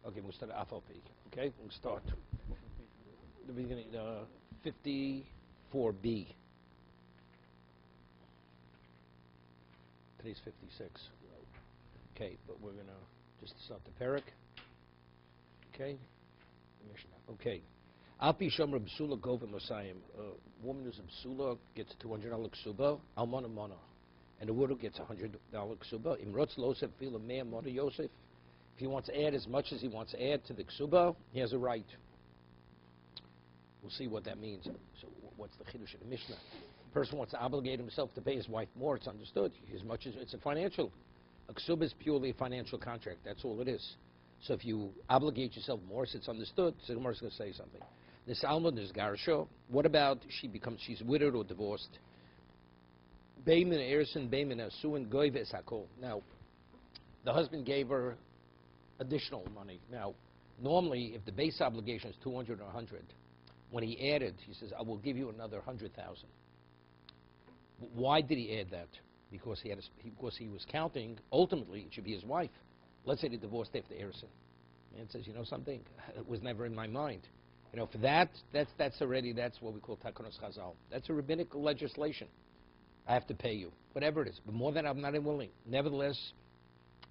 Okay, we'll start at FLP. Okay, we'll start. The beginning, 54B. Today's 56. Okay, but we're going to just start the parak. Okay, the Mishnah. Okay. Alpi Shomer B'sula Gova Mosayim. A woman who's a B'sula gets a $200 ksuba, Almana Mona. And the widow gets a $100 ksuba. Imrotz Losef Fila Mea Mona Yosef. If he wants to add as much as he wants to add to the ksuba, he has a right. We'll see what that means. So what's the chiddush of the Mishnah? The person wants to obligate himself to pay his wife more. It's understood. As much as it's a financial. A ksuba is purely a financial contract. That's all it is. So if you obligate yourself more, so it's understood. So the Gemara is going to say something. This Almud is Garasho. What about she's widowed or divorced? Beimin Erison, Beimin Asuin, Goives Hakol. Now, the husband gave her additional money. Now, normally, if the base obligation is 200 or 100, when he added, he says, I will give you another 100,000. Why did he add that? Because he was counting, ultimately, it should be his wife. Let's say they divorced after Erison. Man says, you know something? It was never in my mind. You know, for that's what we call Takonos Chazal. That's a rabbinic legislation. I have to pay you, whatever it is. But more than I'm not willing. Nevertheless,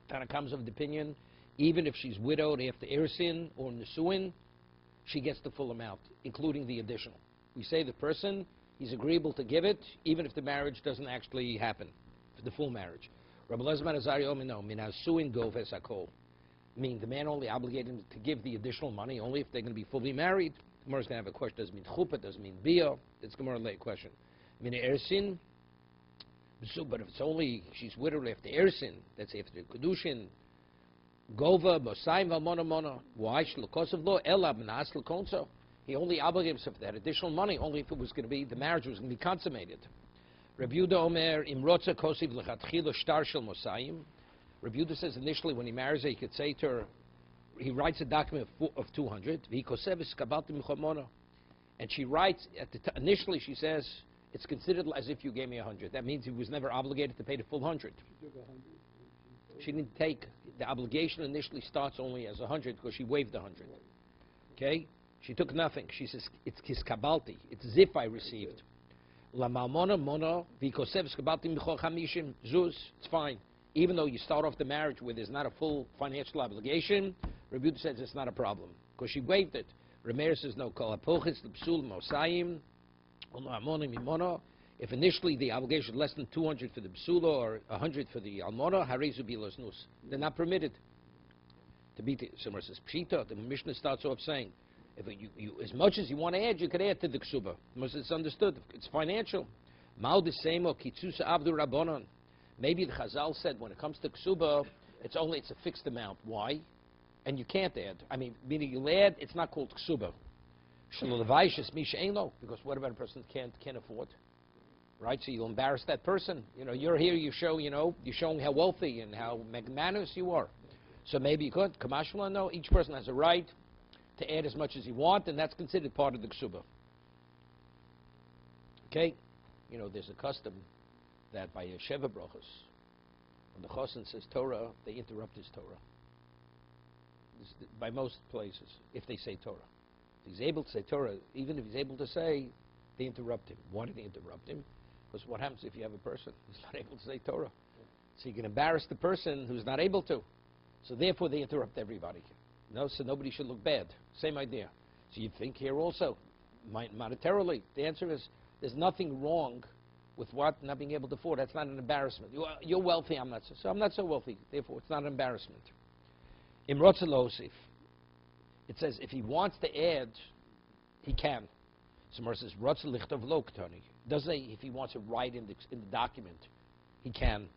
Tana comes of the opinion, even if she's widowed after Ersin or Nesuin, she gets the full amount, including the additional. We say the person, he's agreeable to give it, even if the marriage doesn't actually happen, for the full marriage. Rabbi Lezman Azari Omino, Minasuin Goves Akol. Meaning the man only obligated him to give the additional money only if they're going to be fully married. The Gemara is going to have a question. Does it mean chuppah? Does it mean bia? It's Gemara late question. Mina ersin. But if it's only she's widowed after ersin, that's after the kedushin. Gova b'osayim v'almona mona. Why? Shlokosov lo ela b'nas l'konso. He only obligated himself for that additional money only if it was going to be the marriage was going to be consummated. Rabbi Yehuda Omer imrotza kosiv lechatchila shtar shel mosayim. Rabbi Yehuda says initially when he marries her, he could say to her, he writes a document of 200, and she writes, initially she says, it's considered as if you gave me 100. That means he was never obligated to pay the full 100. She didn't take, the obligation initially starts only as 100 because she waived the 100. Okay? She took nothing. She says, it's kiskabalti. It's as if I received. It's fine. Even though you start off the marriage where there's not a full financial obligation, Rabbi Yehuda says it's not a problem because she waived it. Rameir says no. If initially the obligation is less than 200 for the psula or 100 for the almona, harezu bilos nus. They're not permitted to be. Somewhere says pshita. The Mishnah starts off saying, if you as much as you want to add, you could add to the ksuba. It's understood. It's financial. Mal desemo kitzusa abdu rabbanon. Maybe the Chazal said when it comes to ksuba, it's a fixed amount. Why? And you can't add. I mean, meaning you'll add, it's not called ksuba. Because what about a person can't afford? Right? So you'll embarrass that person. You know, you're here, you're showing how wealthy and how magnanimous you are. So maybe you could. Kamashma, no. Each person has a right to add as much as he wants, and that's considered part of the ksuba. Okay? You know, there's a custom that by Sheva Brachos, when the Chosin says Torah, they interrupt his Torah. By most places, if they say Torah. If he's able to say Torah, even if he's able to say, they interrupt him. Why do they interrupt him? Because what happens if you have a person who's not able to say Torah? So you can embarrass the person who's not able to. So therefore they interrupt everybody. No, so nobody should look bad. Same idea. So you think here also, monetarily, the answer is, there's nothing wrong with what? Not being able to afford. That's not an embarrassment. You're wealthy, I'm not so. So I'm not so wealthy. Therefore, it's not an embarrassment. Imrotza Losif. It says if he wants to add, he can. Somewhere says Rotza Lichtov Loktoni. Doesn't say if he wants to write in the document, he can.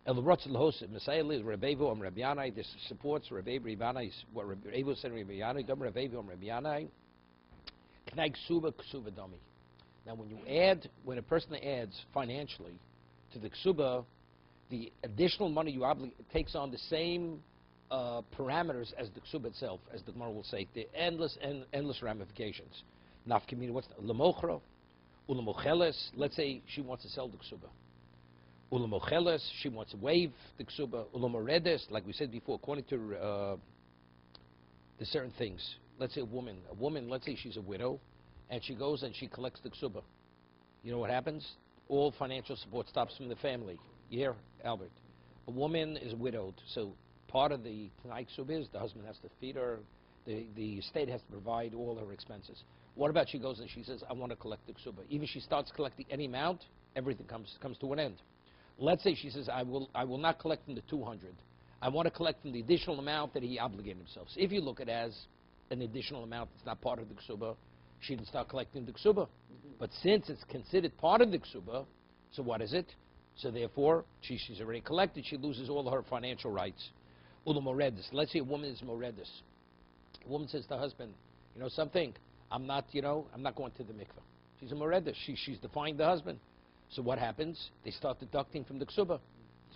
El Rotza Losif. Messiah is Rebevo and Rabbi Yanai. This supports Rebevo Yanai. What Rebevo said Rabbi Yanai. Dom Rebevo and Rabbi Yanai. Knaig Ksuba Ksuba Domi. Now, when a person adds financially to the ksuba, the additional money you takes on the same parameters as the ksuba itself, as the Gemara will say, the endless ramifications. Nafkamina, what's the lemochro, ulamocheles? Let's say she wants to sell the ksuba. Ulamocheles, she wants to waive the ksuba. Ulamoredes, like we said before, according to there's certain things. Let's say a woman, let's say she's a widow, and she goes and she collects the ksuba. You know what happens? All financial support stops from the family. Yeah, Albert. A woman is widowed, so part of the Tanai ksuba is the husband has to feed her, the state has to provide all her expenses. What about she goes and she says, I want to collect the ksuba. Even she starts collecting any amount, everything comes to an end. Let's say she says, I will not collect from the 200. I want to collect from the additional amount that he obligated himself. So if you look at it as an additional amount that's not part of the ksuba, she didn't start collecting the ksuba. But since it's considered part of the ksuba, so what is it? So therefore, she's already collected. She loses all of her financial rights. Ula moredis. Let's say a woman is moredis. A woman says to her husband, you know something? I'm not going to the mikveh. She's a moredis. She's defying the husband. So what happens? They start deducting from the ksuba.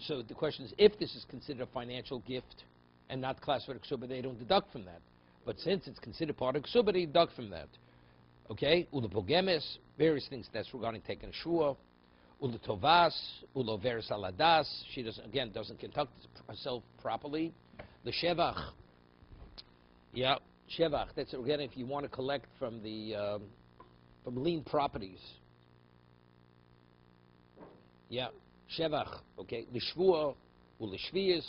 So the question is, if this is considered a financial gift and not classified ksuba, they don't deduct from that. But since it's considered part of ksuba, they deduct from that. Okay? Ula pogemes, various things that's regarding taking a shua. Ula tovas, ula veris aladas. She doesn't conduct herself properly. The shevach. Yeah, shevach. That's again if you want to collect from the from lien properties. Yeah, shevach. Okay, lishvua, ula shvius.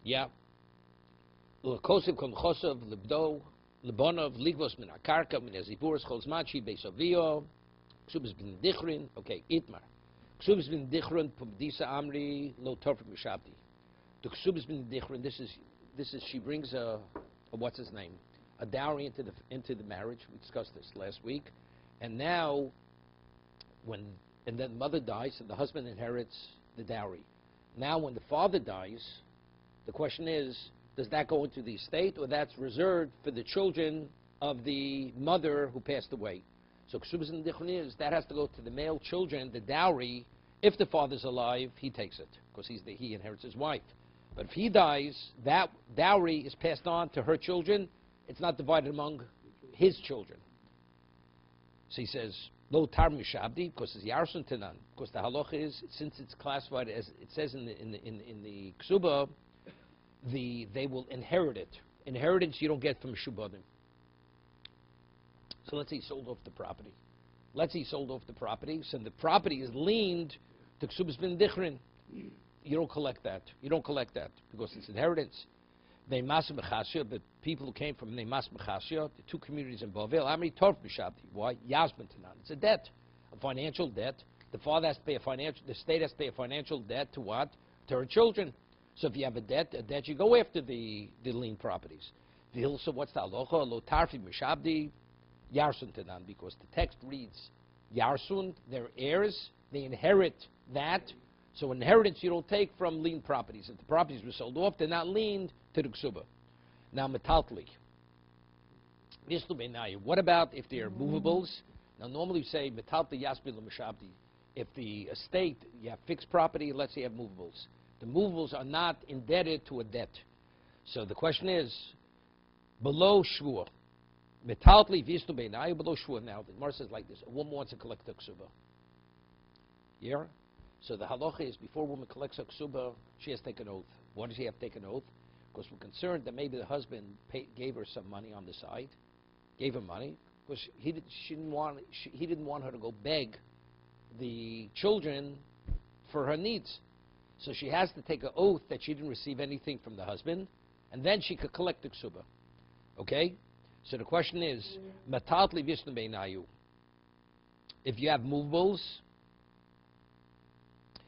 Yeah. Ula kosiv kon chosav libdo. Lebonov, Ligvos, Min Akarka, Min Eziburas, Cholzmachi, Beisavio, Ksubis bin Dichrin, okay, Itmar. Ksubis bin Dichrin, Pumdisa Amri, Lo Torf Mishabdi. The Ksubis bin Dichrin, this is, she brings a what's his name? A dowry into the marriage. We discussed this last week. And now, and then mother dies, and the husband inherits the dowry. Now, when the father dies, the question is, does that go into the estate, or that's reserved for the children of the mother who passed away? So Ksubas and Dichron is, that has to go to the male children, the dowry. If the father's alive, he takes it, because he inherits his wife. But if he dies, that dowry is passed on to her children. It's not divided among his children. So he says, Lo tar mishabdi, because it's yarsun tenan. Because the halacha is, since it's classified as, it says in the Ksuba, they will inherit it. Inheritance you don't get from Shubadim. So let's say he sold off the property. So the property is liened to Ksubas bin Dichrin. You don't collect that. Because it's inheritance. Neimas Mechashia, but people who came from Neimas Mechashia, the two communities in Bavel, Amri Torf Mishabdi. Why? Yasmin Tanan. It's a debt, a financial debt. The father has to pay the state has to pay a financial debt to what? To her children. So if you have a debt, you go after the lien properties. So what's the halacha? Lo tarfi mishabdi yarsun tenan, because the text reads yarsun, their heirs, they inherit that. So inheritance you don't take from lien properties. If the properties were sold off, they're not liened to the ksuba. Now metaltli. What about if they are movables? Now normally we say metaltli yasbi mishabdi. If the estate, you have fixed property, let's say you have movables. The movables are not indebted to a debt. So the question is, below shvua, metaltli vistu beinayu, below shvua. Now the Gemara says like this: a woman wants to collect a ksuba. Yeah. So the halacha is, before a woman collects a ksuba, she has to take an oath. Why does she have to take an oath? Because we're concerned that maybe the husband gave her some money on the side, gave her money, because he didn't want her to go beg the children for her needs. So she has to take an oath that she didn't receive anything from the husband, and then she could collect the ksuba. Okay? So the question is, matatli vishnu beinayu. If you have movables,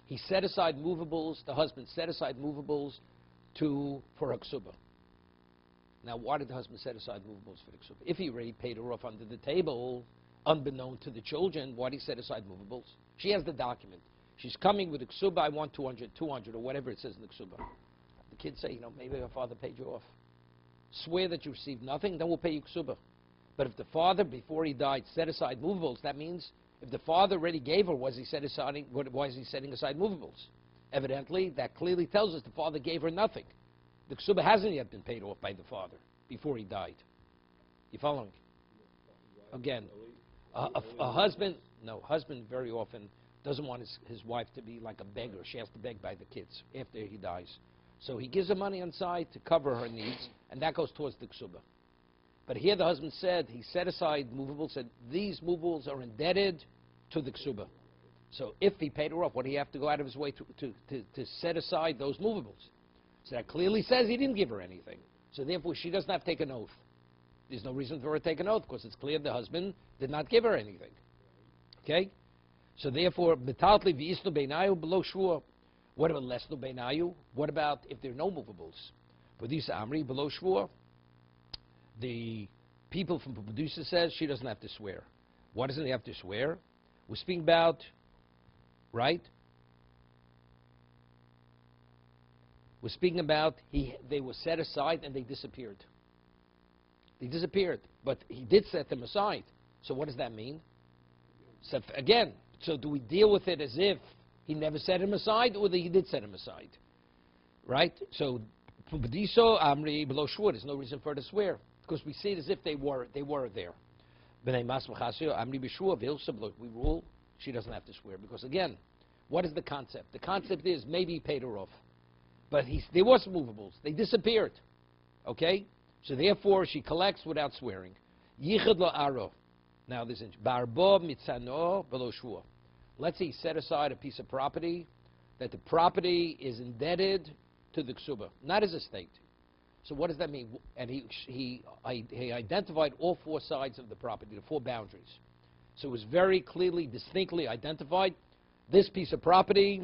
he set aside movables, the husband set aside movables for her ksuba. Now, why did the husband set aside movables for the ksuba? If he already paid her off under the table, unbeknown to the children, why did he set aside movables? She has the document. She's coming with a ksuba, I want 200, or whatever it says in the ksuba. The kids say, maybe her father paid you off. Swear that you received nothing, then we'll pay you ksuba. But if the father, before he died, set aside movables, that means if the father already gave her, why is he setting aside movables? Evidently, that clearly tells us the father gave her nothing. The ksuba hasn't yet been paid off by the father before he died. You following? Again, a husband very often doesn't want his wife to be like a beggar. She has to beg by the kids after he dies. So he gives her money on side to cover her needs, and that goes towards the ksuba. But here the husband said, he set aside movables, said these movables are indebted to the ksuba. So if he paid her off, what do he have to go out of his way to set aside those movables? So that clearly says he didn't give her anything. So therefore she does not take an oath. There's no reason for her to take an oath because it's clear the husband did not give her anything. Okay? So therefore, metaltli v'isnu beinayu below shvua. What about lesnu beinayu? What about if there are no movables? For these amri below shvua, the people from producer says she doesn't have to swear. Why doesn't he have to swear? We're speaking about, right? We're speaking about they were set aside and they disappeared. They disappeared, but he did set them aside. So what does that mean? So again, so do we deal with it as if he never set him aside, or that he did set him aside? Right? So Pumadiso Amri below shvur, there's no reason for her to swear because we see it as if they were there. We rule she doesn't have to swear because again, what is the concept? The concept is maybe he paid her off, but there was movables. They disappeared. Okay, so therefore she collects without swearing. Yichad lo aro. Now this is barbo mitzano below shvur. Let's say he set aside a piece of property that the property is indebted to the ksuba, not his estate. So what does that mean? And he identified all four sides of the property, the four boundaries. So it was very clearly, distinctly identified. This piece of property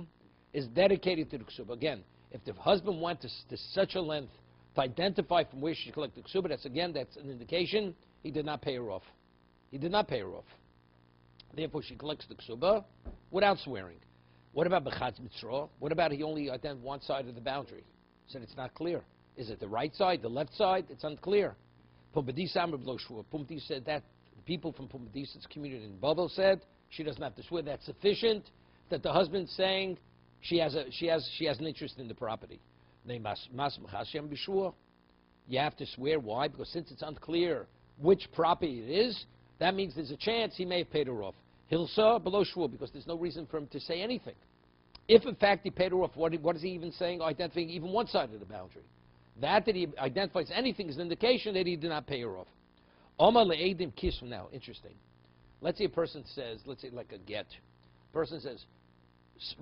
is dedicated to the ksuba. Again, if the husband went to such a length to identify from where she collected the ksuba, that's an indication he did not pay her off. He did not pay her off. Therefore, she collects the ksuba without swearing. What about b'chatz mitzrah? What about he only identified one side of the boundary? Said it's not clear. Is it the right side, the left side? It's unclear. Pumbedis Amr b'lo shvur. Pumbedis said that the people from Pumbedis' community in Babel said she doesn't have to swear. That's sufficient. That the husband's saying she has an interest in the property. You have to swear. Why? Because since it's unclear which property it is, that means there's a chance he may have paid her off. Hilsa below shvur, because there's no reason for him to say anything. If in fact he paid her off, what is he even saying? Identifying even one side of the boundary. That he identifies anything is an indication that he did not pay her off. Oma le'edim kisv. Now, interesting. Let's say a person says, let's say like a get. A person says,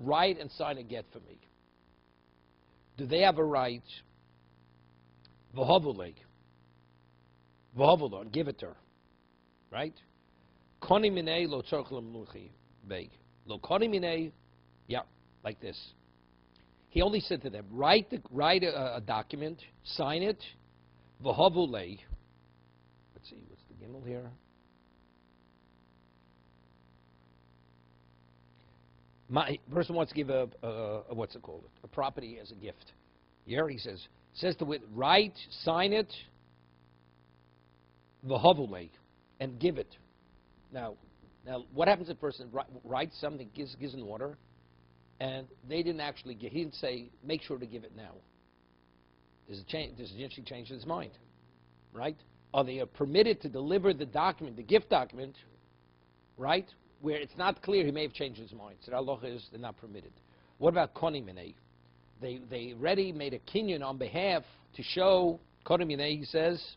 write and sign a get for me. Do they have a right? V'hovulei. V'hovulon, give it to her. Right? Koni minei lo tzorch l'mluchi beg. Lo koni minei, yeah, like this. He only said to them, write a document, sign it, v'hovulei. Let's see, what's the gimel here? Person wants to give a what's it called? A property as a gift. Here he says to witness, write, sign it, v'hovulei, and give it. Now, what happens if a person writes something, gives an order, and they didn't actually give? He didn't say, make sure to give it now. Does he change his mind? Right? Are they permitted to deliver the document, the gift document, right, where it's not clear he may have changed his mind? So the halacha is they're not permitted. What about koni minei? They already made a kinyan on behalf to show, koni minei, he says,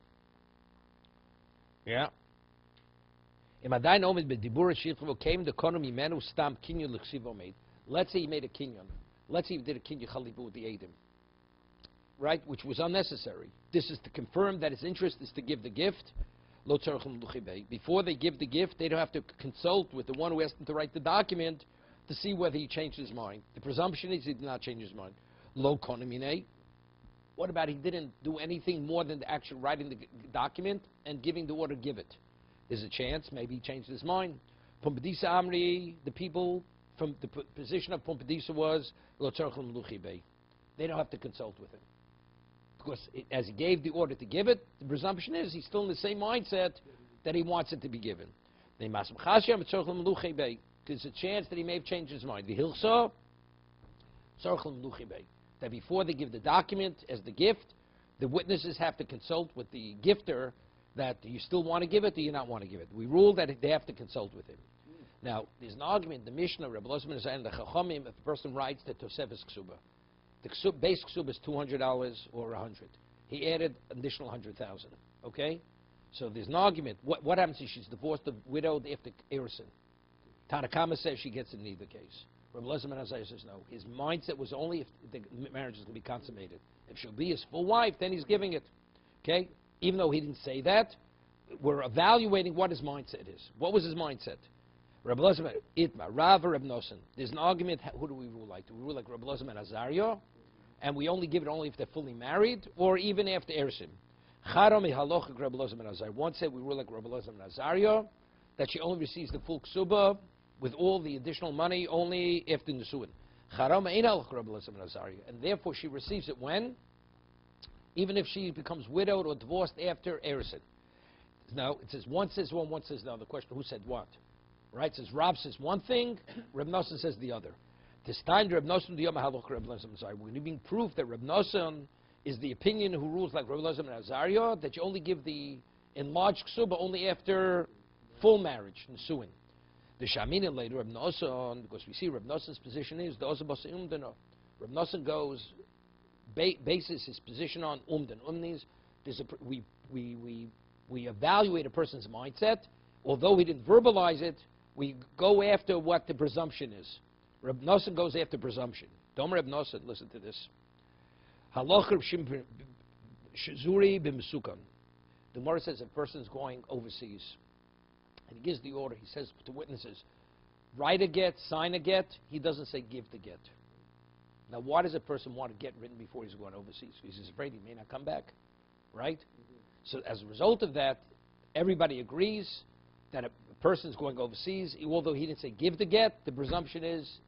yeah. Let's say he made a kinyan. Let's say he did a kinyan chalibu with the Eidim, right, which was unnecessary. This is to confirm that his interest is to give the gift. Before they give the gift, they don't have to consult with the one who asked them to write the document to see whether he changed his mind. The presumption is he did not change his mind. Lo konamine. What about he didn't do anything more than actually writing the document and giving the order, give it? There's a chance maybe he changed his mind. Pumbedisa Amri, the people from the position of Pumbedisa was lo tzorchim luchi bey. They don't have to consult with him. Because as he gave the order to give it, the presumption is he's still in the same mindset that he wants it to be given. There's a chance that he may have changed his mind. That before they give the document as the gift, the witnesses have to consult with the gifter that do you still want to give it, do you not want to give it? We rule that they have to consult with him. Now, there's an argument, the Mishnah, Rebbe Losman is saying, the Chachamim, if a person writes the Tosefes Ksuba, The base ksub is $200 or $100. He added an additional $100,000. Okay, so there's an argument. What happens if she's divorced, widowed after Erison? Tanakama says she gets it in either case. Rabbi Elazar ben Azariah says no. His mindset was only if the marriage is going to be consummated. If she'll be his full wife, then he's giving it. Okay, even though he didn't say that, we're evaluating what his mindset is. What was his mindset? Rabbi Elazar ben Itmar, Rav or Reb Nosson. There's an argument. Who do we rule like? Do we rule like Rabbi Elazar ben Azariah, and we only give it only if they're fully married, or even after Erison? One said we rule like Rabbi Elazar ben Azariah, that she only receives the full ksuba with all the additional money only after Nisuin. And therefore she receives it when? Even if she becomes widowed or divorced after Erison. Now, it says one says one says the other. Question, who said what? Right? It says Rav says one thing, Reb Nosson says the other. This time, Reb Nosson we're giving proof that Reb Nosson is the opinion who rules like Reb Elazar ben Azariah, that you only give the enlarged ksuba only after full marriage, Nisuin. The Shemini later, Reb Nosson, because we see Reb Nosson's position is, Reb Nosson goes, bases his position on umdan. Umnis, we evaluate a person's mindset. Although he didn't verbalize it, we go after what the presumption is. Reb Nosson goes after presumption. Dom Reb Nosson, listen to this. Halach Shizuri b'Mesukan. The Gemara says a person is going overseas, and he gives the order. He says to witnesses, write a get, sign a get. He doesn't say give the get. Now, why does a person want to get written before he's going overseas? Because he's afraid he may not come back, right? So as a result of that, everybody agrees that a person is going overseas. Although he didn't say give the get, the presumption is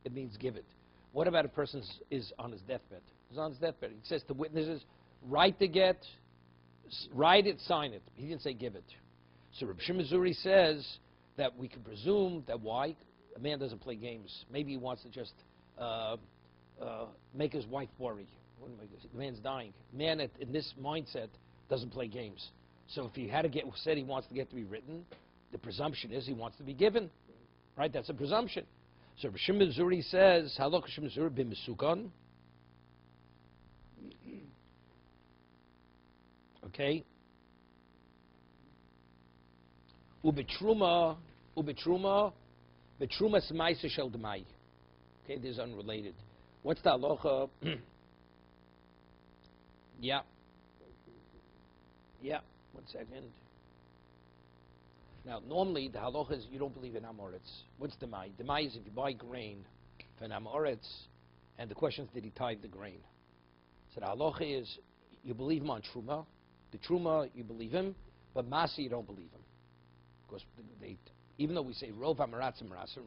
it means give it. What about a person is on his deathbed? He's on his deathbed. He says to witnesses, write the get, write it, sign it. He didn't say give it. So Reb Shimon Zuri says that we can presume that why? A man doesn't play games. Maybe he wants to just make his wife worry. The man's dying. Man in this mindset doesn't play games. So if he had to get said he wants to get to be written, the presumption is he wants to be given. Right? That's a presumption. So Reb Shimon Zuri says, Halach Shimon Zuri b'Mesukan. Okay. Ubetruma smaisa shel demai. Okay, this is unrelated. What's the halacha? Yeah. 1 second. Now, normally the halacha is you don't believe in amoritz. What's demai? Demai is if you buy grain for an amoritz, and the question is, did he tithe the grain? So the halacha is you believe him on truma. The truma you believe him, but masi you don't believe him. Because even though we say rov amaratz amaratz,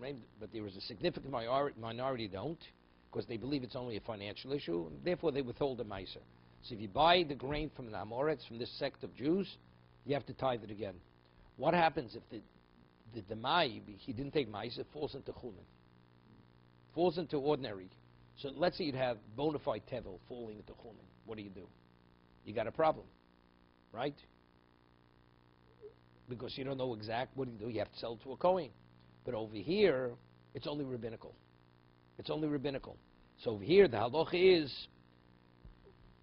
but there is a significant minority don't, because they believe it's only a financial issue, and therefore they withhold the meiser. So if you buy the grain from an amoritz, from this sect of Jews, you have to tithe it again. What happens if the demai, he didn't take meiser, falls into chulin, falls into ordinary? So let's say you'd have bona fide tevel falling into chulin. What do? You got a problem, right? Because you don't know what do? You have to sell it to a Kohen. But over here, it's only rabbinical. It's only rabbinical. So over here, the halacha is,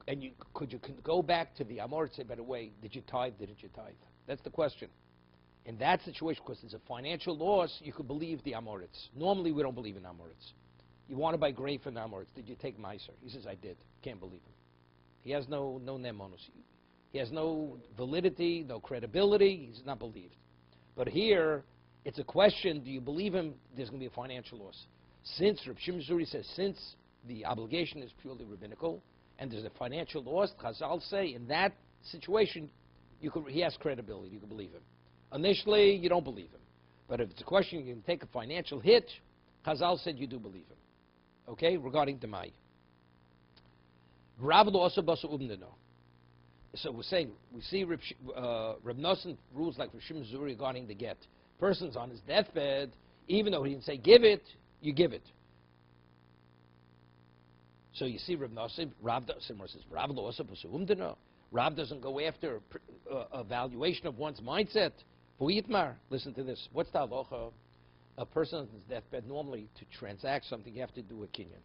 and you could go back to the Amor and say, by the way, did you tithe? Didn't you tithe? That's the question. In that situation, because there's a financial loss, you could believe the Amoritz. Normally, we don't believe in Amoritz. You want to buy grain from the Amoritz. Did you take Meiser? He says, I did. Can't believe him. He has no nemonos. He has no validity, no credibility. He's not believed. But here, it's a question, do you believe him? There's going to be a financial loss. Since Reb Shimon Zuri says, since the obligation is purely rabbinical, and there's a financial loss, Chazal say, in that situation, he has credibility. You can believe him. Initially, you don't believe him. But if it's a question you can take a financial hit, Chazal said you do believe him. Okay, regarding Demai. So we're saying, we see Reb Nosson rules like Reb Shimon Zuri regarding the get. Person's on his deathbed, even though he didn't say give it, you give it. So you see Reb Nosson, Rav says, Rav doesn't go after a valuation of one's mindset. Listen to this. What's the halacha? A person on his deathbed, normally to transact something, you have to do a kinyan.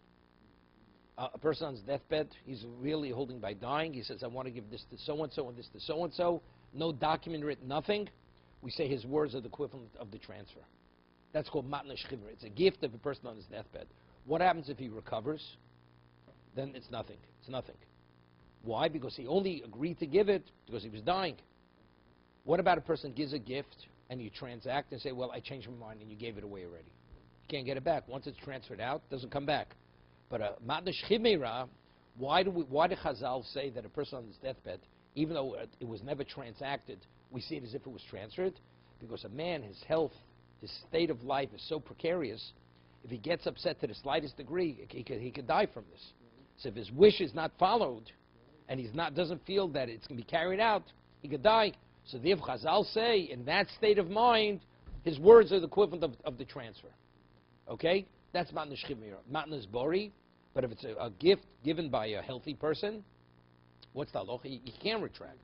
a person on his deathbed, he's really holding by dying. He says, I want to give this to so-and-so and this to so-and-so. No document written, nothing. We say his words are the equivalent of the transfer. That's called matna shchimra. It's a gift of a person on his deathbed. What happens if he recovers? Then it's nothing. It's nothing. Why? Because he only agreed to give it because he was dying. What about a person gives a gift and you transact and say, well, I changed my mind and you gave it away already? You can't get it back. Once it's transferred out, it doesn't come back. But a matna shchimra, why do Chazal say that a person on his deathbed, even though it was never transacted, we see it as if it was transferred? Because a man, his health, his state of life is so precarious, if he gets upset to the slightest degree, he could die from this. So if his wish is not followed, and he's doesn't feel that it's going to be carried out, he could die. So the Chazal say, in that state of mind, his words are the equivalent of the transfer. Okay? That's matna shchimra. Matna is bori, but if it's a gift given by a healthy person, what's the halacha? He can't retract.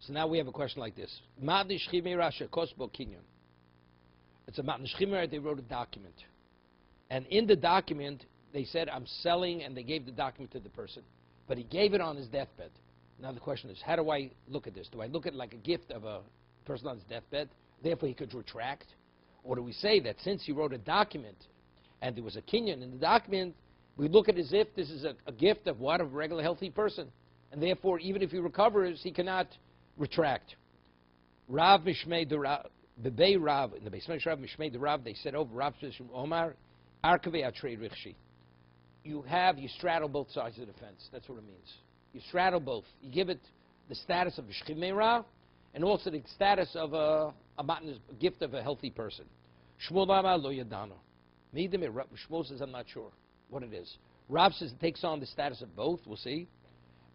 So now we have a question like this. Matna shchimra shekos bo kinyan. It's a matna shchimra, they wrote a document. And in the document, they said, I'm selling, and they gave the document to the person. But he gave it on his deathbed. Now the question is, how do I look at this? Do I look at it like a gift of a person on his deathbed, therefore he could retract? Or do we say that since he wrote a document, and there was a kinyan in the document, we look at it as if this is a gift of what? Of a regular healthy person. And therefore, even if he recovers, he cannot retract. Rav Mishmei de Rav, Bebei Rav, in the basement Rav Mishmei de Rav, they said over Rav Shishim Omar, Arkavei Atrei Richshi. You straddle both sides of the fence. That's what it means. You straddle both. You give it the status of a shchimera and also the status of a gift of a healthy person. Shmuel Amar lo yadano. Shmuel says, I'm not sure what it is. Rav says it takes on the status of both. We'll see.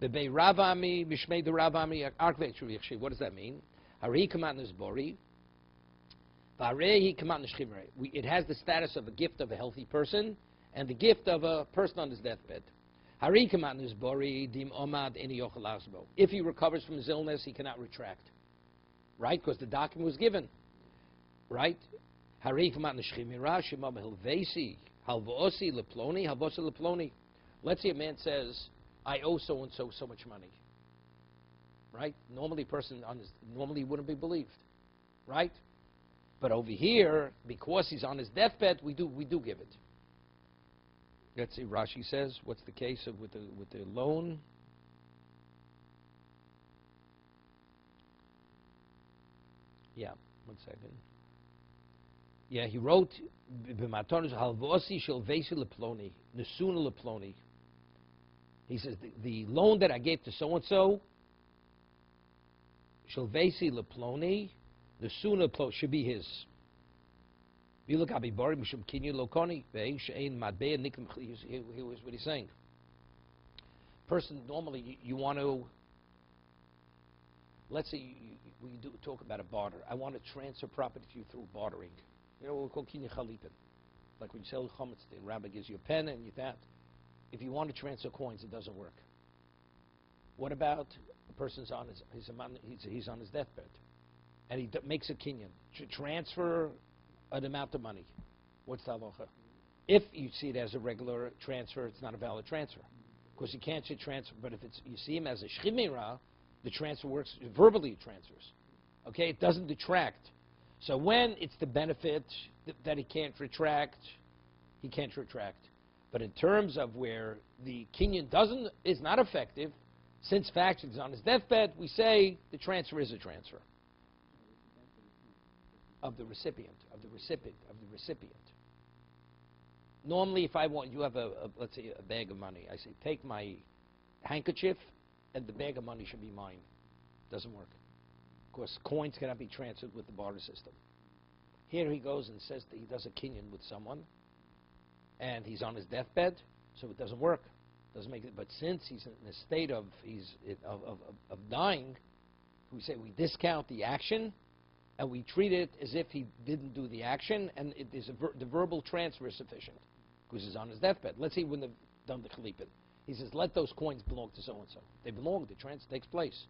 Bebei Rav Ami, Mishmei de Rav Ami, Arkavei Atrei Richshi. What does that mean? Hari kamatnas bori. It has the status of a gift of a healthy person and the gift of a person on his deathbed. If he recovers from his illness, he cannot retract. Right? Because the document was given. Right? Let's say a man says, I owe so-and-so so much money. Right? Normally a person normally wouldn't be believed. Right? But over here, because he's on his deathbed, we do give it. Let's see, Rashi says, what's the case with the loan? Yeah, 1 second. Yeah, he wrote, he says, the loan that I gave to so-and-so, Shalvesi Leploni, the sooner should be his. Here's what he's saying. Person, normally you want to, let's say we do talk about a barter. I want to transfer property to you through bartering. You know what we call kinyan chalipin. Like when you sell chametz, the rabbi gives you a pen and you that. If you want to transfer coins, it doesn't work. What about a person's on he's on his deathbed? And he makes a kinyan to transfer an amount of money. What's the halacha? If you see it as a regular transfer, it's not a valid transfer. Because you can't say transfer, but if you see him as a shchimera, the transfer works, verbally it transfers. Okay, it doesn't detract. So when it's the benefit that he can't retract, he can't retract. But in terms of where the kinyan is not effective, since fact is on his deathbed, we say the transfer is a transfer. Of the recipient. Normally, if I want, you have let's say a bag of money. I say, take my handkerchief, and the bag of money should be mine. Doesn't work. Of course, coins cannot be transferred with the barter system. Here he goes and says that he does a kinyan with someone, and he's on his deathbed, so it doesn't work. Doesn't make it. But since he's in a state of dying, we say we discount the action. And we treat it as if he didn't do the action, and the verbal transfer is sufficient, because he's on his deathbed. Let's say when they've done the chalipin. He says, let those coins belong to so-and-so. They belong, the transfer takes place.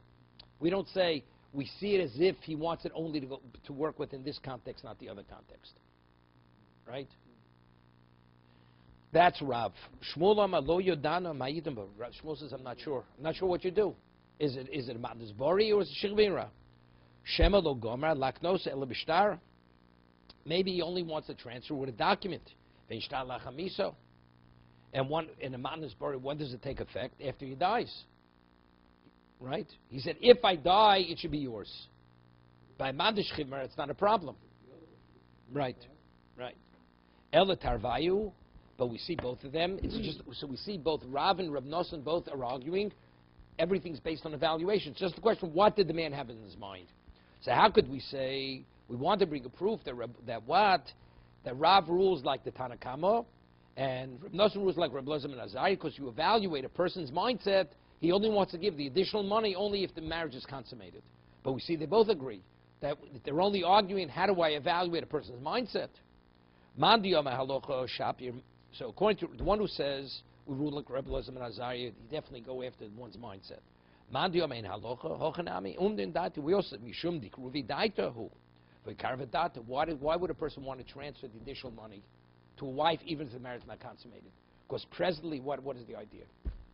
We don't say, we see it as if he wants it only to work within this context, not the other context. Right? That's Rav. Shmuel Amar lo yodana ma'idim. Shmuel says, I'm not sure. I'm not sure what you do. Is it Matnas Bori or is it Shirvira? Shema lo gomer laknos el bishtar. Maybe he only wants to transfer with a document. Veishtar lachamiso. And one in a Matnas Bori, when does it take effect? After he dies. Right? He said, if I die, it should be yours. By Mandish Chimmer, it's not a problem. Right. Right. El Tarvayu. But we see both of them. It's just so we see both Rav and Rav Nosson both are arguing. Everything's based on evaluation. It's just the question: what did the man have in his mind? So how could we say we want to bring a proof that Rav rules like the Tanakama and Rav Nosson rules like Rav Lozim and Azari? Because you evaluate a person's mindset, he only wants to give the additional money only if the marriage is consummated. But we see they both agree that they're only arguing how do I evaluate a person's mindset. So according to the one who says we rule like Rebbe Lozim and Azariah, you definitely go after one's mindset. Why would a person want to transfer the additional money to a wife even if the marriage is not consummated? Because presently, what is the idea?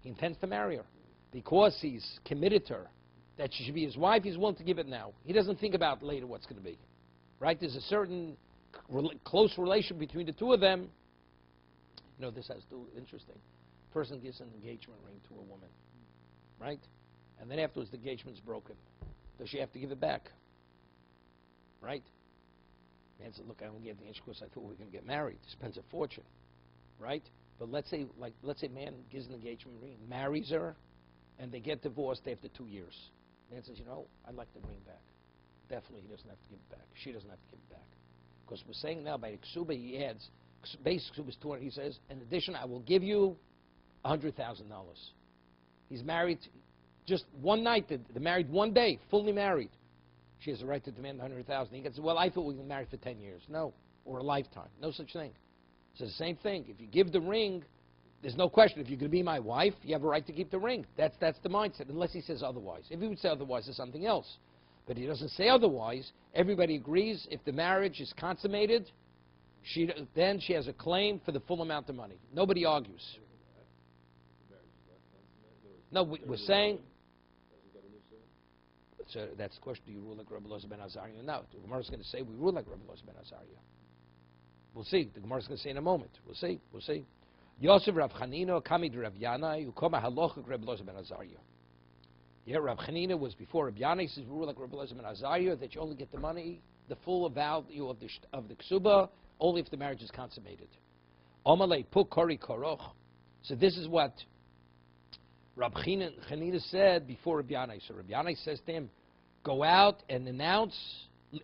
He intends to marry her. Because he's committed to her, that she should be his wife, he's willing to give it now. He doesn't think about later what's going to be. Right? There's a certain close relation between the two of them. You know, this has to interesting. Person gives an engagement ring to a woman, right? And then afterwards the engagement's broken. Does she have to give it back? Right? Man said, look, I only gave the engagement because I thought we were going to get married. It spends a fortune, right? But let's say man gives an engagement ring, marries her, and they get divorced after 2 years. Man says, you know, I'd like the ring back. Definitely he doesn't have to give it back. She doesn't have to give it back. Because we're saying now by Ksuba he adds, base Ksuba is 200, he says, in addition, I will give you $100,000. He's married just one night, they're married one day, fully married. She has a right to demand $100,000. He gets, well, I thought we were married for 10 years. No, or a lifetime. No such thing. So the same thing. If you give the ring, there's no question. If you're going to be my wife, you have a right to keep the ring. That's the mindset, unless he says otherwise. If he would say otherwise, it's something else. But he doesn't say otherwise. Everybody agrees if the marriage is consummated, then she has a claim for the full amount of money. Nobody argues. No, we're saying... So that's the question, do you rule like Rabbi Elazar ben Azariah? No, the Gemara is going to say we rule like Rabbi Elazar ben Azariah. We'll see. The Gemara is going to say in a moment. We'll see. We'll see. Yosef Rav Chanina, Kamid Rav Yana, Yukoma Halochak Rabbi Elazar ben Azariah. Yeah, Rav Chanina was before Rav Yana. He says we rule like Rabbi Elazar ben Azariah, that you only get the money, the full value of the ksuba, only if the marriage is consummated. Omalei Puk Kori Koroch. So this is what Rav Chanina said before Rav Yanai. So Rav Yanai says to him, go out and announce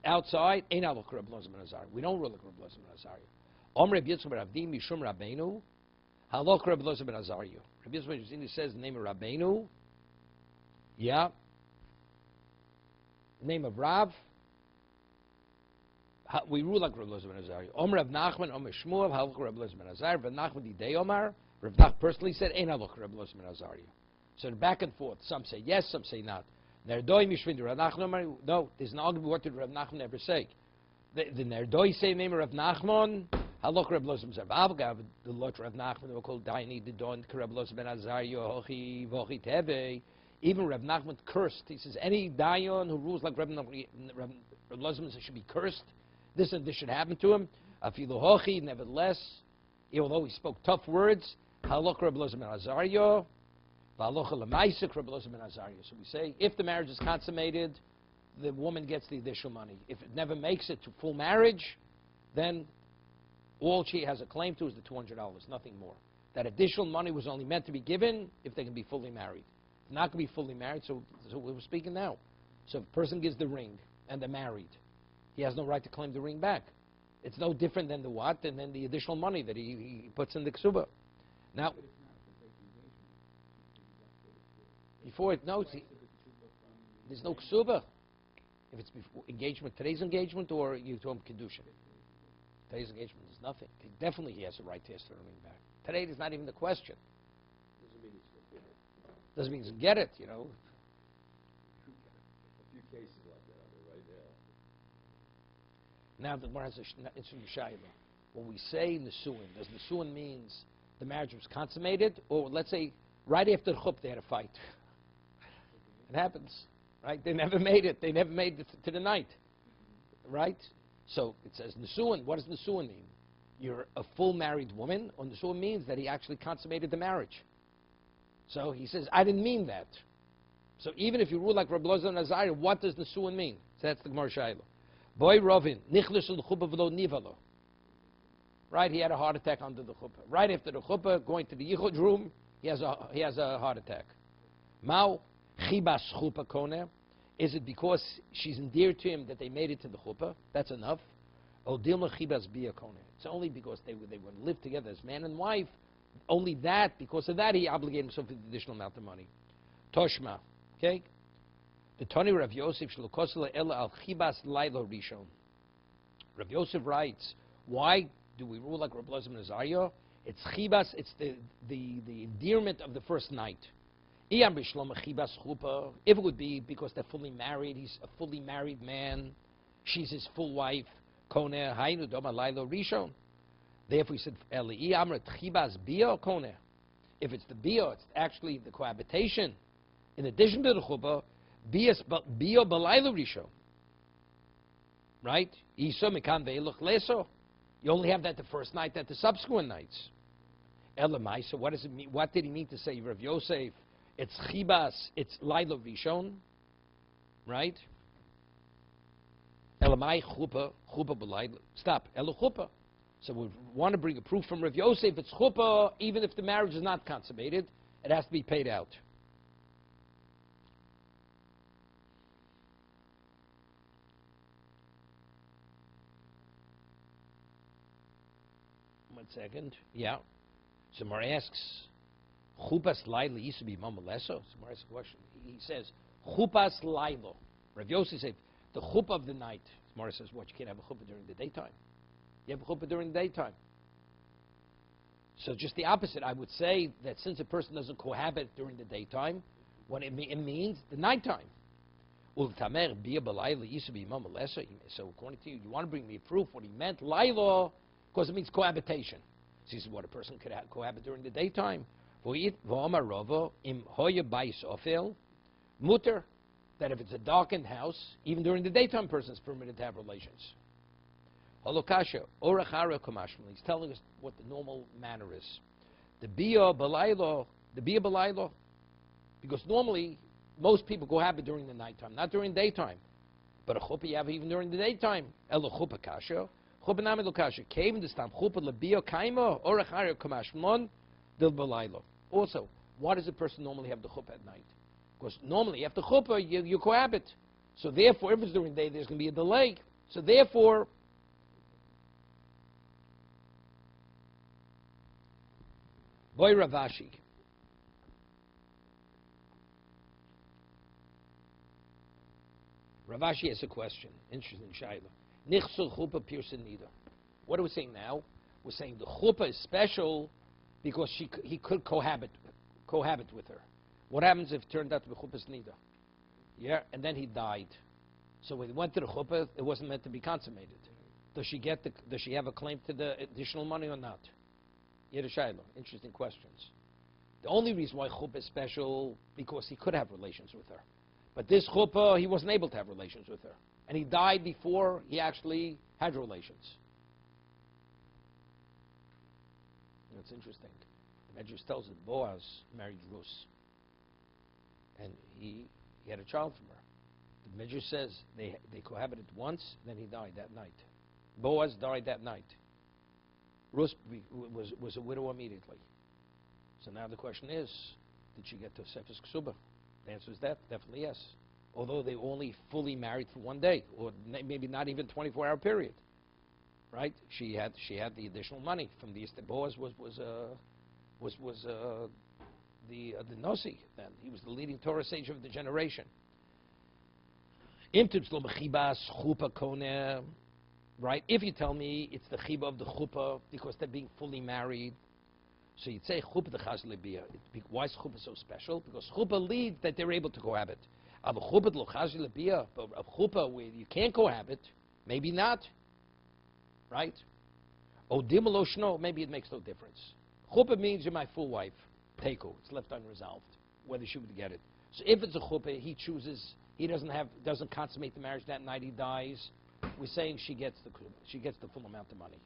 outside, Ein Halach Rav Elazar ben Azariah. We don't rule like Rav Elazar ben Azariah. Om Rav Yitzchak ben Avdim Mishum Rabbeinu, Halach Rav Elazar ben Azariah. Rav Yitzchak ben Avdim says the name of Rabbeinu. Yeah. Name of Rav. We rule like Rav Elazar ben Azariah. Om Rav Nachman, Om Shmuel, Halach Rav Elazar ben Azariah. Rav Nachman Didei Omar. Rav Nach personally said, Ein Halach Rav Elazar ben Azariah. So back and forth. Some say yes, some say not. Nerdoi Mishvin Rav Nachman. No, there's an argument. What did Rav Nachman ever say? The Nerdoi say the name of Rav Nachman. Halach Rav Elazar ben Azariah. The lot Rav Nachman were called Daini Didon Rav Elazar ben Azariah Hochi Vochi Teve. Even Rav Nachman cursed. He says any Dayan who rules like Rav Elazar should be cursed. This and this should happen to him. Afilu Hochi, nevertheless, although he spoke tough words, Halach Rav Elazar ben Azariah. So we say, if the marriage is consummated, the woman gets the additional money. If it never makes it to full marriage, then all she has a claim to is the $200, nothing more. That additional money was only meant to be given if they can be fully married. If not going to be fully married, so we're speaking now. So if a person gives the ring and they're married, he has no right to claim the ring back. It's no different than the what, and then the additional money that he puts in the ksuba. Now, before it knows, there's no ksuba. If it's before engagement, today's engagement, or you told him kedusha. Today's engagement is nothing. Definitely, he has a right to ask the ring back. Today, there's not even the question. Doesn't mean he's going to get it, you know. A few cases like that are right now. Now the Gemara has an interesting shayla. When we say nesuin, does nesuin means the marriage was consummated, or let's say right after the chuppah they had a fight. It happens, right? They never made it. They never made it to the night, right? So it says Nisuin. What does Nisuin mean? You're a full married woman, or Nisuin means that he actually consummated the marriage. So he says, I didn't mean that. So even if you rule like Rabbi Elazar and Azariah, what does Nisuin mean? So that's the Gemara Shaila. Boy Rovin, nichlis l'chuppah v'lo nivalo. Right, he had a heart attack under the chuppah. Right after the chuppah, going to the yichud room, he has a heart attack. Mao chibas chuppah koneh. Is it because she's endeared to him that they made it to the chuppah? That's enough. O dilma chibas bia koneh. It's only because they would live together as man and wife. Only that, because of that, he obligated himself to the additional amount of money. Toshma, okay? The Tani Rav Yosef shlokosela ela al chibas lailo rishon. Rav Yosef writes, why do we rule like Rabbi Elazar and Azariah? It's chibas, it's the endearment of the first night. If it would be because they're fully married, he's a fully married man, she's his full wife, koneh hainu doma lailo rishon. Therefore, he said, if it's the bia, it's actually the cohabitation. In addition to the chuppah, bia balayla rishon. Right? You only have that the first night, that the subsequent nights. Elamai, so what does it mean? What did he mean to say, Rav Yosef? It's chibas, it's laila rishon. Right? Elamai chuppah balayla. Stop. Ela chuppah. So we want to bring a proof from Rav Yosef. It's chuppah, even if the marriage is not consummated, it has to be paid out. One second. Yeah. So Mar asks, chupas laila used to be mamaleso? So Mar asks a question. He says, chupas laila. Rav Yosef said, the chuppah of the night. Mar says, what, you can't have a chuppah during the daytime. You have a chuppah during the daytime. So just the opposite. I would say that since a person doesn't cohabit during the daytime, what it means the nighttime. So according to you, you want to bring me a proof what he meant, laila, because it means cohabitation. So he says, what, a person could cohabit during the daytime? Mutter, that if it's a darkened house, even during the daytime, a person is permitted to have relations. Holokasha, orachara kamashmal. He's telling us what the normal manner is. The bia balaylo, because normally most people cohabit during the nighttime, not during daytime. But a chuppah you have even during the daytime. Elo chuppah kasha, chuppah nami lo kasha. Came this time chuppah lebia kaima orachara kamashmal del balaylo. Also, why does a person normally have the chuppah at night? Because normally after chuppah you cohabit. So therefore, if it's during the day, there's going to be a delay. So therefore, boy Ravashi. Ravashi has a question. Interesting shaila. Nichsul chuppah pirsa nida. What are we saying now? We're saying the chuppah is special because he could cohabit with her. What happens if it turned out to be chuppah's nida? Yeah, and then he died. So when he went to the chuppah, it wasn't meant to be consummated. Does she have a claim to the additional money or not? Yerushalayim. Interesting questions. The only reason why chuppah is special because he could have relations with her, but this chuppah he wasn't able to have relations with her, and he died before he actually had relations. It's interesting. The Medrash tells us Boaz married Rus, and he had a child from her. The Medrash says they cohabited once, then he died that night. Boaz died that night. Rus was a widow immediately. So now the question is, did she get to Sefes Ksubah? The answer is that, definitely yes. Although they only fully married for one day, or maybe not even 24-hour period. Right? She had the additional money from the Boaz was the Nosi then. He was the leading Torah sage of the generation. Right? If you tell me it's the chiba of the chuppah because they're being fully married, so you'd say chuppah the chaz lebia. Why is chuppah so special? Because chuppah leads that they're able to cohabit. But a chuppah where you can't cohabit, maybe not. Right? Maybe it makes no difference. Chuppah means you're my full wife. Teku. It's left unresolved whether she would get it. So if it's a chuppah, he chooses. He doesn't consummate the marriage that night. He dies. We're saying she gets the full amount of money,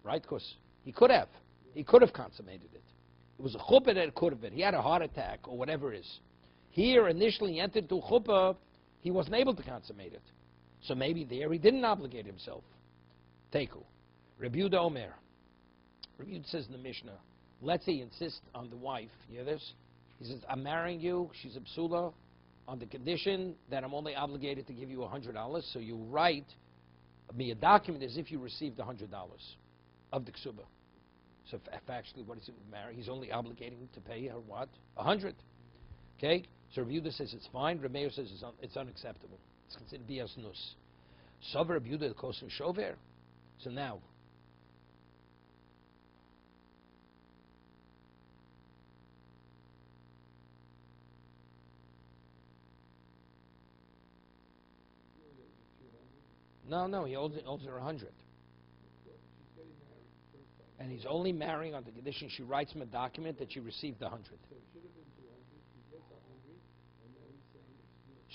right? Because he could have consummated it. It was a chuppah that it could have been. He had a heart attack or whatever it is. Here, initially, he entered into chuppah. He wasn't able to consummate it. So maybe there he didn't obligate himself. Teku. Rabbi Yehuda Omer. Rabbi Yehuda says in the Mishnah, let's say he insists on the wife. You hear this? He says, I'm marrying you. She's a psula on the condition that I'm only obligated to give you $100. So you write me a document as if you received $100 of the ksuba. So if actually what he's married, he's only obligating to pay her what? 100. Okay? So Rabbi Yehuda says it's fine. Rabbi Meir says it's unacceptable. It's considered bias nus. Sover Rabbi Yehuda kosim shover. So now, no, he owes her 100. And he's only marrying on the condition she writes him a document that she received the 100.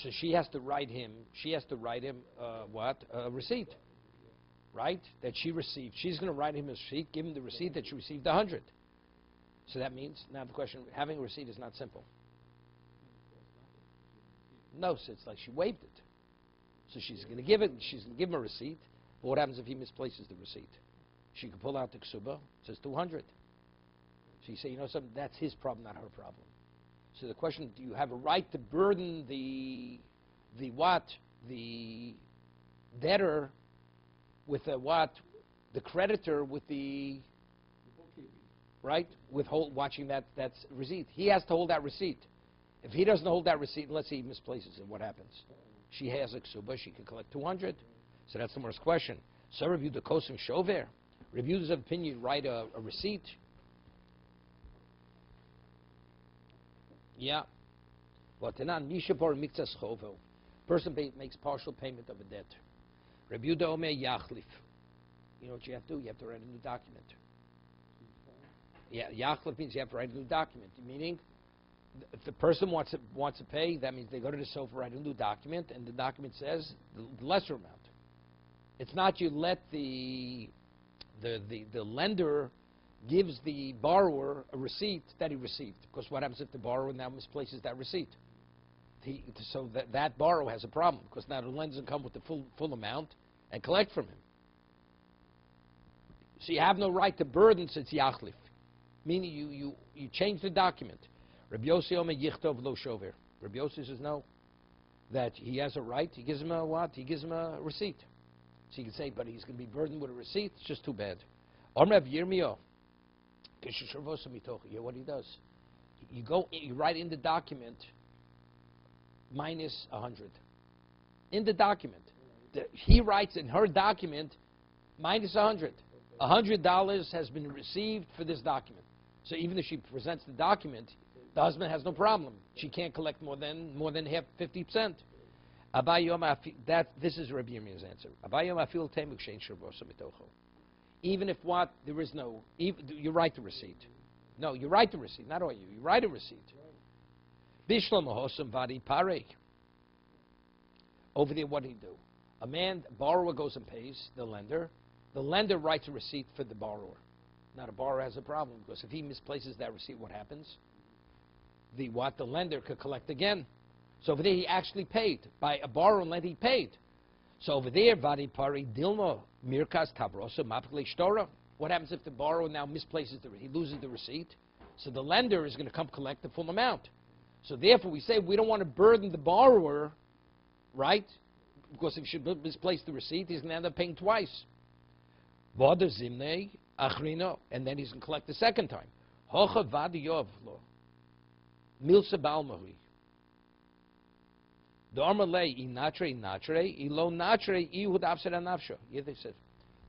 So she has to write him. What? A receipt, right? That she received. She's going to write him a receipt, give him the receipt that she received the 100. So that means now the question: having a receipt is not simple. No, so it's like she waived it. So she's going to give it. She's going to give him a receipt. But what happens if he misplaces the receipt? She can pull out the ksuba. It says 200. So you say, you know something? That's his problem, not her problem. So the question: do you have a right to burden the debtor with the creditor with the right with watching that's receipt? He has to hold that receipt. If he doesn't hold that receipt, let's say he misplaces it, what happens? She has a ksuba. She can collect 200. So that's the first question. So review the kosim shover. Reviews of opinion. Write a receipt. Yeah. Person makes partial payment of a debt. Review the omer yachlif. You know what you have to do? You have to write a new document. Yeah, yachlif means you have to write a new document. Meaning, if the person wants to pay, that means they go to the sofa, write a new document, and the document says the lesser amount. It's not you let the lender gives the borrower a receipt that he received. Because what happens if the borrower now misplaces that receipt? So that borrower has a problem, because now the lender doesn't come with the full amount and collect from him. So you have no right to burden since yachlif, meaning you change the document. Rabbi Yossi Omer Yichtov Lo Shover. Rabbi Yossi says no, that he has a right. He gives him a what? He gives him a receipt. So you can say, but he's going to be burdened with a receipt. It's just too bad. Omer Yirmiyah. What he does, you write in the document minus 100. In the document, he writes in her document minus 100. $100 has been received for this document. So even if she presents the document, the husband has no problem. She can't collect more than half, 50%. This is Rabbi Yirmiyah's answer. Even if there is no, you write the receipt. No, you write the receipt, not all you. You write a receipt. Over there, what do you do? Borrower goes and pays the lender. The lender writes a receipt for the borrower. Now the borrower has a problem, because if he misplaces that receipt, what happens? The lender could collect again. So over there, he actually paid. By a borrower and lender, he paid. So over there, Vadi Pari Dilma Mirkas Tabrosa Mapkle Shtora. What happens if the borrower now misplaces he loses the receipt? So the lender is going to come collect the full amount. So therefore, we say we don't want to burden the borrower, right? Because if she misplaces the receipt, he's going to end up paying twice. And then he's going to collect the second time. Hocha Vadi Yovlo Milsa Balmahui. The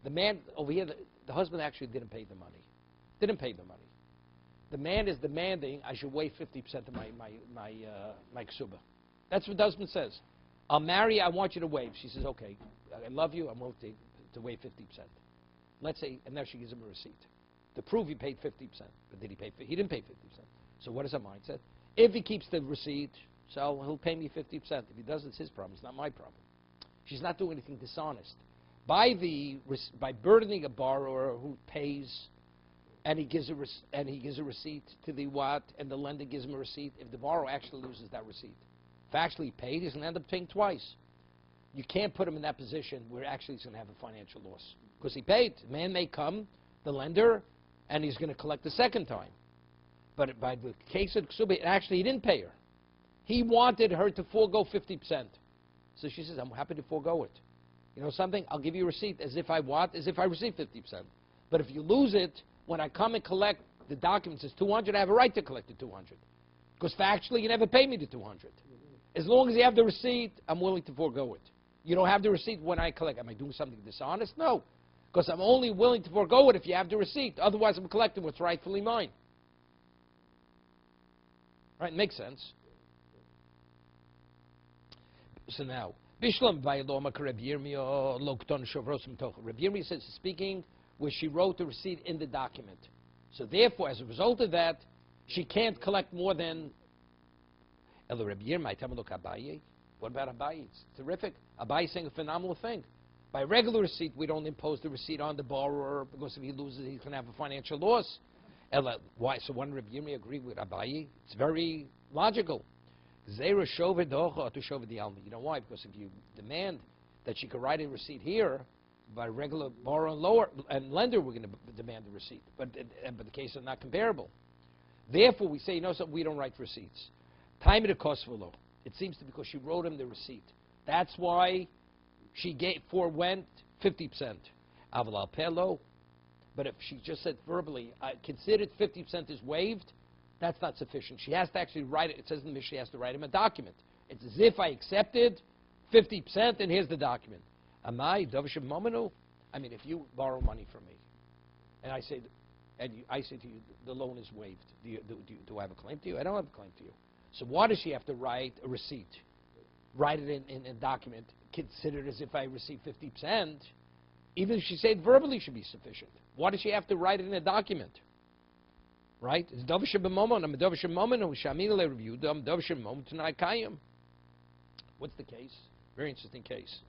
man over here, the husband actually didn't pay the money. The man is demanding I should waive 50% of my ksuba. That's what the husband says. I'll marry you, I want you to waive. She says, okay, I love you, I'm willing to waive 50%. Let's say, and now she gives him a receipt. to prove he paid 50%. But did he pay? He didn't pay 50%. So what is her mindset? If he keeps the receipt, so he'll pay me 50%. If he doesn't, it's his problem. It's not my problem. She's not doing anything dishonest. By burdening a borrower who pays, and he gives a receipt to the what, and the lender gives him a receipt. If the borrower actually loses that receipt, if actually he paid, he's going to end up paying twice. You can't put him in that position where actually he's going to have a financial loss because he paid. The man may come, the lender, and he's going to collect the second time. But by the case of Ksuba, actually he didn't pay her. He wanted her to forego 50%. So she says, I'm happy to forego it. You know something? I'll give you a receipt as if I received 50%. But if you lose it, when I come and collect the documents as 200, I have a right to collect the 200. Because factually, you never pay me the 200. As long as you have the receipt, I'm willing to forego it. You don't have the receipt when I collect. Am I doing something dishonest? No. Because I'm only willing to forego it if you have the receipt. Otherwise, I'm collecting what's rightfully mine. Right? Makes sense. So now, Bishlam Vayaloma Rabbi Yirmiyah Lokton Shavrosim Toch. Rabbi Yirmiyah says speaking where she wrote the receipt in the document. So therefore, as a result of that, she can't collect more than Elo Rabbi Yirmiyah Tamalok Abaye. What about Abaye? It's terrific. Abaye is saying a phenomenal thing. By regular receipt, we don't impose the receipt on the borrower because if he loses, he's going to have a financial loss. Ela, why? So when Rabbi Yirmiyah agreed with Abaye, it's very logical. You know why? Because if you demand that she could write a receipt here, by regular borrower and lender, we're going to demand the receipt. But the cases are not comparable. Therefore, we say, you know something, we don't write receipts. Time of the kosvolo. It seems to be because she wrote him the receipt. That's why she forewent 50%. Aval pelo. But if she just said verbally, considered 50% is waived, that's not sufficient. She has to actually write it. It says in the Mishnah she has to write him a document. It's as if I accepted 50% and here's the document. Amai dovshem momenu. I mean, if you borrow money from me, and I say to you, the loan is waived. Do I have a claim to you? I don't have a claim to you. So why does she have to write a receipt? Write it in a document, considered as if I received 50%. Even if she said verbally should be sufficient. Why does she have to write it in a document? Right? It's dovshem b'momon. I'm a dovshem momenu. Shamini le review. I'm dovshem momon tonight kayim. What's the case? Very interesting case.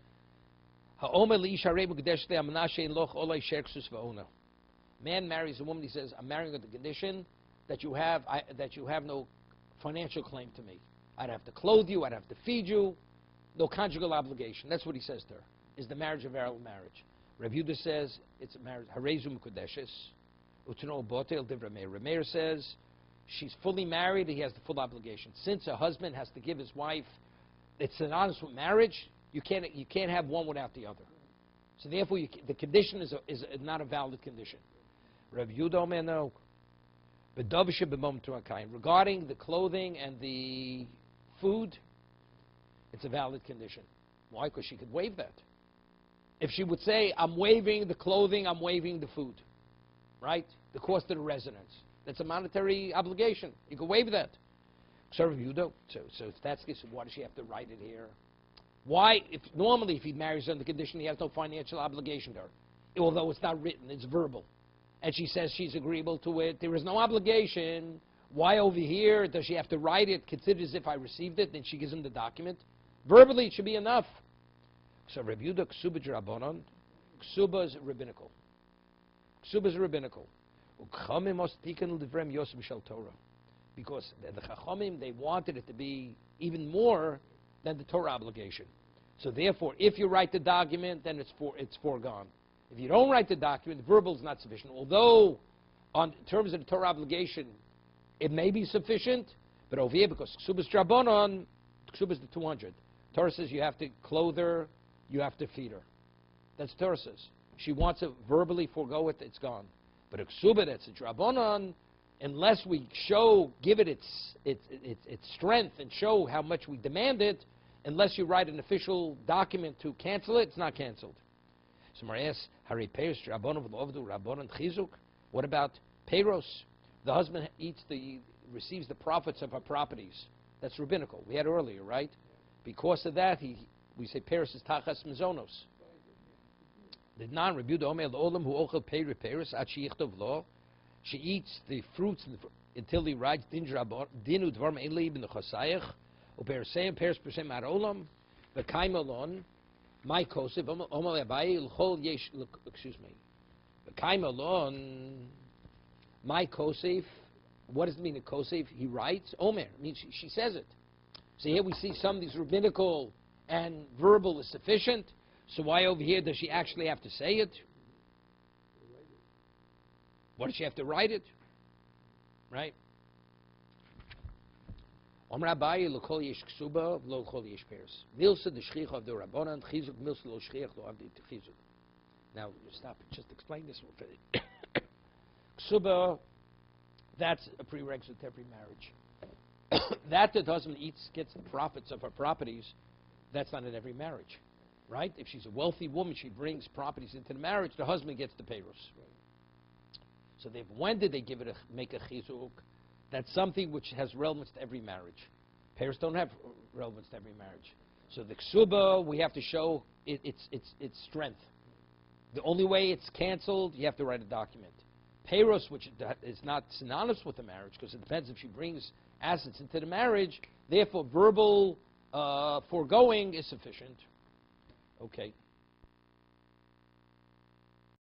Man marries a woman. He says, "I'm marrying with the condition that you have no financial claim to me. I'd have to clothe you. I'd have to feed you. No conjugal obligation." That's what he says to her. Is the marriage a valid marriage? Rav Yehuda says it's a marriage. Harezum kodeshes. Utno botel divrei Meir. Meir says she's fully married. He has the full obligation. Since a husband has to give his wife, it's synonymous with marriage. You can't have one without the other. So therefore, the condition is not a valid condition. Rav Yehuda Omer no. Regarding the clothing and the food, it's a valid condition. Why? Because she could waive that. If she would say, I'm waiving the clothing, I'm waiving the food, right? The cost of the residence. That's a monetary obligation. You can waive that. So if that's the case, why does she have to write it here? Why? Normally, if he marries her on the condition he has no financial obligation to her, although it's not written, it's verbal. And she says she's agreeable to it. There is no obligation. Why over here does she have to write it, consider as if I received it, then she gives him the document? Verbally, it should be enough. So Rabbi Yehuda Ksuba Drabonon, Ksuba is rabbinical. Ksuba is rabbinical. Because the Chachamim, they wanted it to be even more than the Torah obligation. So therefore, if you write the document, then it's foregone. If you don't write the document, verbal is not sufficient. Although, in terms of the Torah obligation, it may be sufficient, but over here, because Ksubas Drabonon, Ksubas the 200. Torah says you have to clothe her, you have to feed her. That's Torah says. She wants to verbally forego it, it's gone. But a Ksuba, that's a Drabonon, unless we give it its strength and show how much we demand it, unless you write an official document to cancel it, it's not canceled. Somebody asks, what about Peiros? The husband receives the profits of her properties. That's rabbinical. We had earlier, right? Because of that, we say Peiros is tachas mizonos. The non-rebuta omer l'olam hu ochel Peiros at sheyichtov lo She eats the fruits until he rides dinu dvarm elib in the chosayach, upersem pers persem arolam, the kaimalon, my kosef omal abayi l'chol yesh. Excuse me, the kaimalon, my kosef. What does it mean? A kosef? He writes omer. Means she says it. So here we see some of these rabbinical and verbal is sufficient. So why over here does she actually have to say it? What does she have to write it? Right? Om Rabbi l'kol yesh ksuba v'lo l'kol yesh peres. Milsa d'shchich of the rabbanan chizuk milsa lo shchich lo avdi chizuk. Now stop. Just explain this one. Ksuba, that's a prerequisite to every marriage. That the husband gets the profits of her properties, that's not in every marriage, right? If she's a wealthy woman, she brings properties into the marriage, the husband gets the payros. So when did they make a chizuk? That's something which has relevance to every marriage. Payros don't have relevance to every marriage. So the ksuba, we have to show its strength. The only way it's canceled, you have to write a document. Payros, which is not synonymous with the marriage, because it depends if she brings assets into the marriage, therefore verbal foregoing is sufficient. Okay.